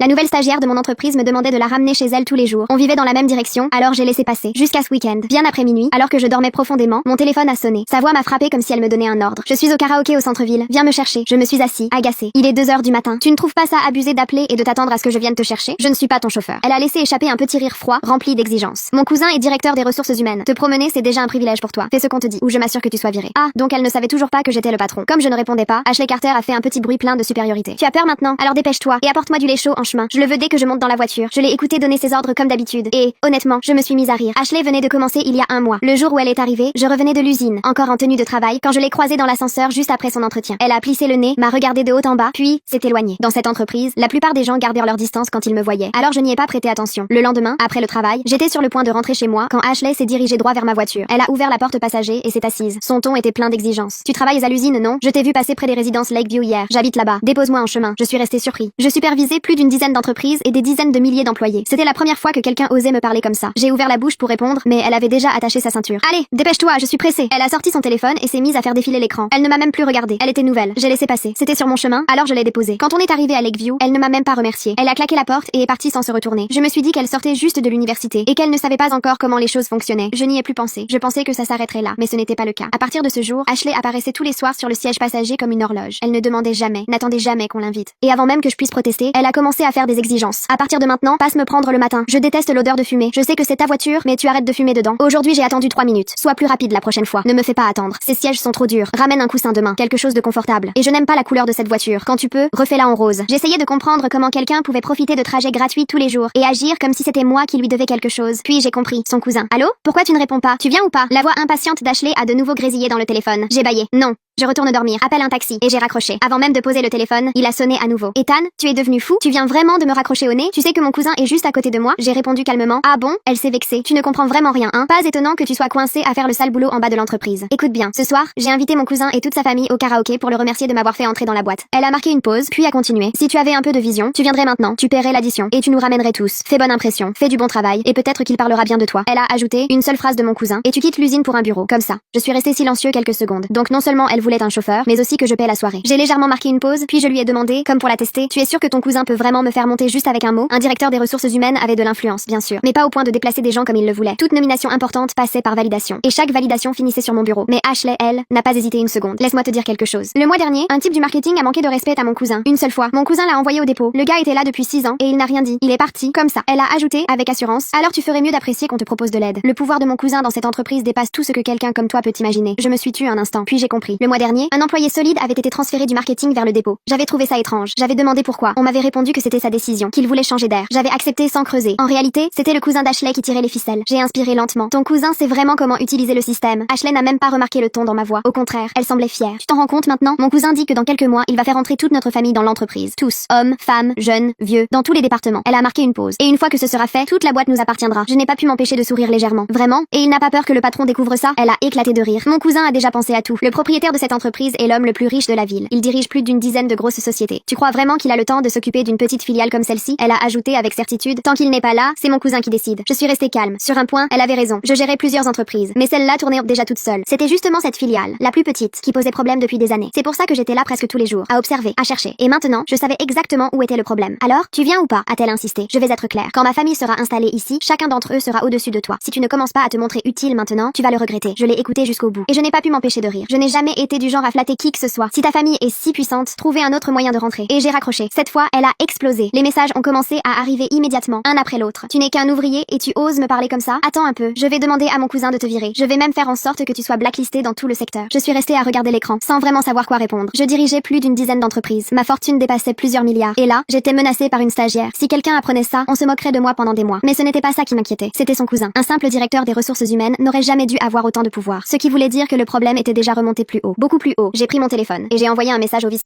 La nouvelle stagiaire de mon entreprise me demandait de la ramener chez elle tous les jours. On vivait dans la même direction, alors j'ai laissé passer. Jusqu'à ce week-end. Bien après minuit, alors que je dormais profondément, mon téléphone a sonné. Sa voix m'a frappé comme si elle me donnait un ordre. Je suis au karaoké au centre-ville. Viens me chercher. Je me suis assis, agacée. Il est 2 heures du matin. Tu ne trouves pas ça abusé d'appeler et de t'attendre à ce que je vienne te chercher? Je ne suis pas ton chauffeur. Elle a laissé échapper un petit rire froid, rempli d'exigences. Mon cousin est directeur des ressources humaines. Te promener, c'est déjà un privilège pour toi. Fais ce qu'on te dit, ou je m'assure que tu sois viré. Ah, donc elle ne savait toujours pas que j'étais le patron. Comme je ne répondais pas, Ashley Carter a fait un petit bruit plein de supériorité. Tu as peur maintenant? Alors dépêche-toi et apporte-moi du lait chaud en chemin. Je le veux dès que je monte dans la voiture. Je l'ai écouté donner ses ordres comme d'habitude. Et, honnêtement, je me suis mise à rire. Ashley venait de commencer il y a un mois. Le jour où elle est arrivée, je revenais de l'usine, encore en tenue de travail, quand je l'ai croisée dans l'ascenseur juste après son entretien. Elle a plissé le nez, m'a regardé de haut en bas, puis s'est éloignée. Dans cette entreprise, la plupart des gens gardèrent leur distance quand ils me voyaient. Alors je n'y ai pas prêté attention. Le lendemain, après le travail, j'étais sur le point de rentrer chez moi quand Ashley s'est dirigée droit vers ma voiture. Elle a ouvert la porte passager et s'est assise. Son ton était plein d'exigences. Tu travailles à l'usine, non? Je t'ai vu passer près des résidences Lakeview hier. J'habite là-bas. Dépose-moi en chemin. Je suis resté surpris. Je supervisais plus d'une dizaine d'entreprises et des dizaines de milliers d'employés. C'était la première fois que quelqu'un osait me parler comme ça. J'ai ouvert la bouche pour répondre, mais elle avait déjà attaché sa ceinture. Allez, dépêche-toi, je suis pressée. Elle a sorti son téléphone et s'est mise à faire défiler l'écran. Elle ne m'a même plus regardée. Elle était nouvelle. J'ai laissé passer. C'était sur mon chemin, alors je l'ai déposée. Quand on est arrivé à Lakeview, elle ne m'a même pas remercié. Elle a claqué la porte et est partie sans se retourner. Je me suis dit qu'elle sortait juste de l'université et qu'elle ne savait pas encore comment les choses fonctionnaient. Je n'y ai plus pensé. Je pensais que ça s'arrêterait là, mais ce n'était pas le cas. À partir de ce jour, Ashley apparaissait tous les soirs sur le siège passager comme une horloge. Elle ne demandait jamais, n'attendait jamais qu'on l'invite. Et avant même que je puisse protester, elle a commencé à faire des exigences. À partir de maintenant, passe me prendre le matin. Je déteste l'odeur de fumée. Je sais que c'est ta voiture, mais tu arrêtes de fumer dedans. Aujourd'hui, j'ai attendu 3 minutes. Sois plus rapide la prochaine fois. Ne me fais pas attendre. Ces sièges sont trop durs. Ramène un coussin demain. Quelque chose de confortable. Et je n'aime pas la couleur de cette voiture. Quand tu peux, refais-la en rose. J'essayais de comprendre comment quelqu'un pouvait profiter de trajets gratuits tous les jours et agir comme si c'était moi qui lui devais quelque chose. Puis j'ai compris. Son cousin. Allô? Pourquoi tu ne réponds pas? Tu viens ou pas? La voix impatiente d'Ashley a de nouveau grésillé dans le téléphone. J'ai bâillé. Non. Je retourne dormir. Appelle un taxi. Et j'ai raccroché. Avant même de poser le téléphone, il a sonné à nouveau. Ethan, tu es devenu fou? Tu viens vraiment de me raccrocher au nez? Tu sais que mon cousin est juste à côté de moi? J'ai répondu calmement. Ah bon? Elle s'est vexée. Tu ne comprends vraiment rien, hein? Pas étonnant que tu sois coincé à faire le sale boulot en bas de l'entreprise. Écoute bien. Ce soir, j'ai invité mon cousin et toute sa famille au karaoké pour le remercier de m'avoir fait entrer dans la boîte. Elle a marqué une pause, puis a continué. Si tu avais un peu de vision, tu viendrais maintenant. Tu paierais l'addition. Et tu nous ramènerais tous. Fais bonne impression. Fais du bon travail. Et peut-être qu'il parlera bien de toi. Elle a ajouté une seule phrase de mon cousin. Et tu quittes l'usine pour un bureau. Comme ça. Je suis resté silencieux quelques secondes. Donc non seulement elle voulait un chauffeur, mais aussi que je paie la soirée. J'ai légèrement marqué une pause, puis je lui ai demandé, comme pour la tester, tu es sûr que ton cousin peut vraiment me faire monter juste avec un mot? Un directeur des ressources humaines avait de l'influence, bien sûr, mais pas au point de déplacer des gens comme il le voulait. Toute nomination importante passait par validation, et chaque validation finissait sur mon bureau. Mais Ashley, elle, n'a pas hésité une seconde. Laisse-moi te dire quelque chose. Le mois dernier, un type du marketing a manqué de respect à mon cousin. Une seule fois. Mon cousin l'a envoyé au dépôt. Le gars était là depuis 6 ans, et il n'a rien dit. Il est parti, comme ça. Elle a ajouté, avec assurance, alors tu ferais mieux d'apprécier qu'on te propose de l'aide. Le pouvoir de mon cousin dans cette entreprise dépasse tout ce que quelqu'un comme toi peut imaginer. Je me suis tue un instant, puis j'ai compris. Le mois dernier, un employé solide avait été transféré du marketing vers le dépôt. J'avais trouvé ça étrange. J'avais demandé pourquoi. On m'avait répondu que c'était sa décision, qu'il voulait changer d'air. J'avais accepté sans creuser. En réalité, c'était le cousin d'Ashley qui tirait les ficelles. J'ai inspiré lentement. Ton cousin sait vraiment comment utiliser le système. Ashley n'a même pas remarqué le ton dans ma voix. Au contraire, elle semblait fière. Tu t'en rends compte maintenant? Mon cousin dit que dans quelques mois, il va faire entrer toute notre famille dans l'entreprise. Tous. Hommes, femmes, jeunes, vieux, dans tous les départements. Elle a marqué une pause. Et une fois que ce sera fait, toute la boîte nous appartiendra. Je n'ai pas pu m'empêcher de sourire légèrement. Vraiment? Et il n'a pas peur que le patron découvre ça? Elle a éclaté de rire. Mon cousin a déjà pensé à tout. Le propriétaire de cette entreprise est l'homme le plus riche de la ville. Il dirige plus d'une dizaine de grosses sociétés. Tu crois vraiment qu'il a le temps de s'occuper d'une petite filiale comme celle-ci? Elle a ajouté avec certitude. Tant qu'il n'est pas là, c'est mon cousin qui décide. Je suis restée calme. Sur un point, elle avait raison. Je gérais plusieurs entreprises, mais celle-là tournait déjà toute seule. C'était justement cette filiale, la plus petite, qui posait problème depuis des années. C'est pour ça que j'étais là presque tous les jours, à observer, à chercher. Et maintenant, je savais exactement où était le problème. Alors, tu viens ou pas? A-t-elle insisté. Je vais être claire. Quand ma famille sera installée ici, chacun d'entre eux sera au-dessus de toi. Si tu ne commences pas à te montrer utile maintenant, tu vas le regretter. Je l'ai écouté jusqu'au bout. Et je n'ai pas pu m'empêcher de rire. Je n'ai jamais été du genre à flatter qui que ce soit. Si ta famille est si puissante, trouvez un autre moyen de rentrer. Et j'ai raccroché. Cette fois, elle a explosé. Les messages ont commencé à arriver immédiatement, un après l'autre. Tu n'es qu'un ouvrier et tu oses me parler comme ça? Attends un peu. Je vais demander à mon cousin de te virer. Je vais même faire en sorte que tu sois blacklisté dans tout le secteur. Je suis restée à regarder l'écran, sans vraiment savoir quoi répondre. Je dirigeais plus d'une dizaine d'entreprises. Ma fortune dépassait plusieurs milliards. Et là, j'étais menacée par une stagiaire. Si quelqu'un apprenait ça, on se moquerait de moi pendant des mois. Mais ce n'était pas ça qui m'inquiétait. C'était son cousin. Un simple directeur des ressources humaines n'aurait jamais dû avoir autant de pouvoir. Ce qui voulait dire que le problème était déjà remonté plus haut. Beaucoup plus haut. J'ai pris mon téléphone et j'ai envoyé un message au vice